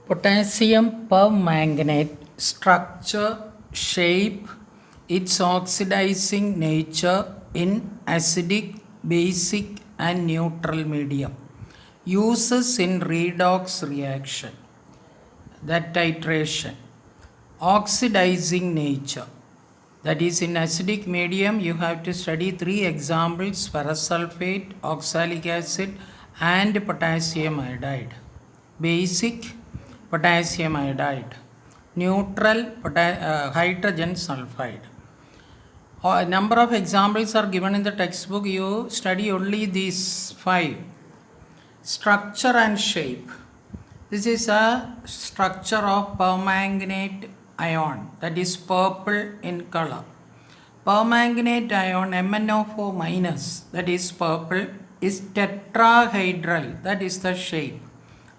Potassium permanganate structure, shape, its oxidizing nature in acidic, basic, and neutral medium. Uses in redox reaction. That titration. Oxidizing nature. That is, in acidic medium, you have to study three examples: ferrous sulfate, oxalic acid, and potassium iodide. Basic, potassium iodide. Neutral, hydrogen sulfide. A number of examples are given in the textbook. You study only these five. Structure and shape. This is a structure of permanganate ion, that is purple in color. Permanganate ion MnO4 minus, that is purple, is tetrahedral, that is the shape.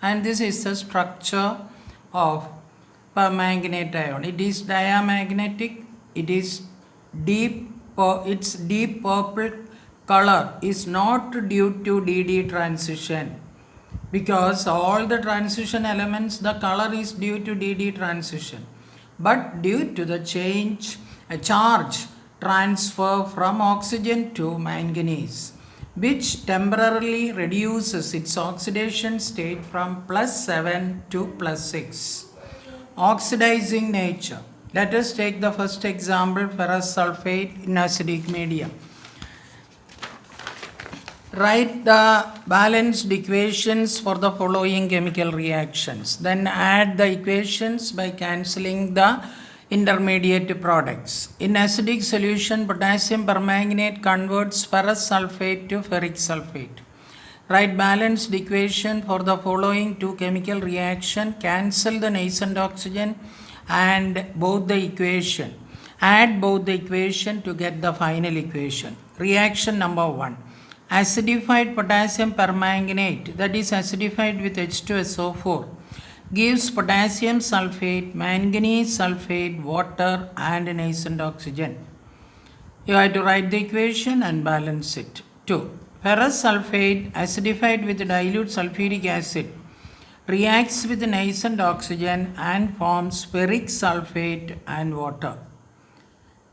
And this is the structure of permanganate ion. It is diamagnetic, it is its deep purple color is not due to DD transition, because all the transition elements, the color is due to DD transition, but due to the charge transfer from oxygen to manganese, which temporarily reduces its oxidation state from +7 to +6. Oxidizing nature. Let us take the first example, ferrous sulfate in acidic medium. Write the balanced equations for the following chemical reactions. Then add the equations by cancelling the intermediate products. In acidic solution, potassium permanganate converts ferrous sulfate to ferric sulfate. Write balanced equation for the following two chemical reaction. Cancel the nascent oxygen and both the equation. Add both the equation to get the final equation. Reaction number 1. Acidified potassium permanganate, that is acidified with H2SO4, gives potassium sulfate, manganese sulfate, water, and nascent oxygen. You have to write the equation and balance it. 2. Ferrous sulfate acidified with dilute sulfuric acid reacts with nascent oxygen and forms ferric sulfate and water.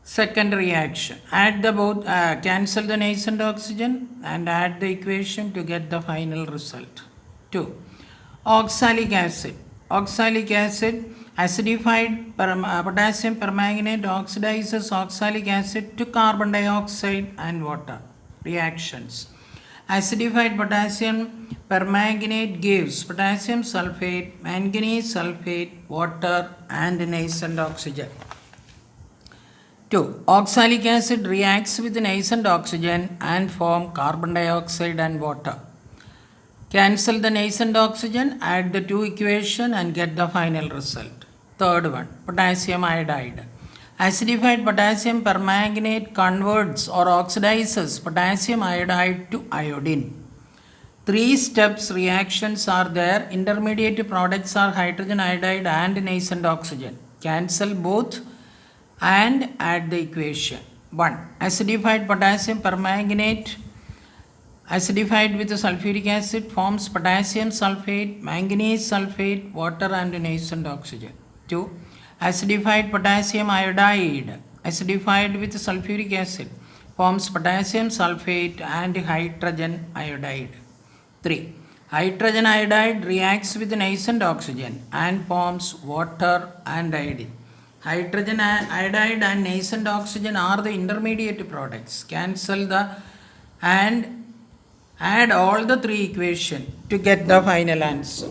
Second reaction, add the both, cancel the nascent oxygen and add the equation to get the final result. 2. Oxalic acid. Oxalic acid acidified potassium permanganate oxidizes oxalic acid to carbon dioxide and water. Reactions. Acidified potassium permanganate gives potassium sulfate, manganese sulfate, water, and nascent oxygen. 2. Oxalic acid reacts with nascent oxygen and form carbon dioxide and water. Cancel the nascent oxygen, add the two equation and get the final result. Third one, potassium iodide. Acidified potassium permanganate converts or oxidizes potassium iodide to iodine. 3 steps reactions are there. Intermediate products are hydrogen iodide and nascent oxygen. Cancel both and add the equation. 1. Acidified potassium permanganate acidified with sulfuric acid forms potassium sulfate, manganese sulfate, water, and nascent oxygen. 2. Acidified potassium iodide acidified with sulfuric acid forms potassium sulfate and hydrogen iodide. 3. Hydrogen iodide reacts with nascent oxygen and forms water and iodine. Hydrogen iodide and nascent oxygen are the intermediate products. Cancel the and add all the 3 equations to get the final answer.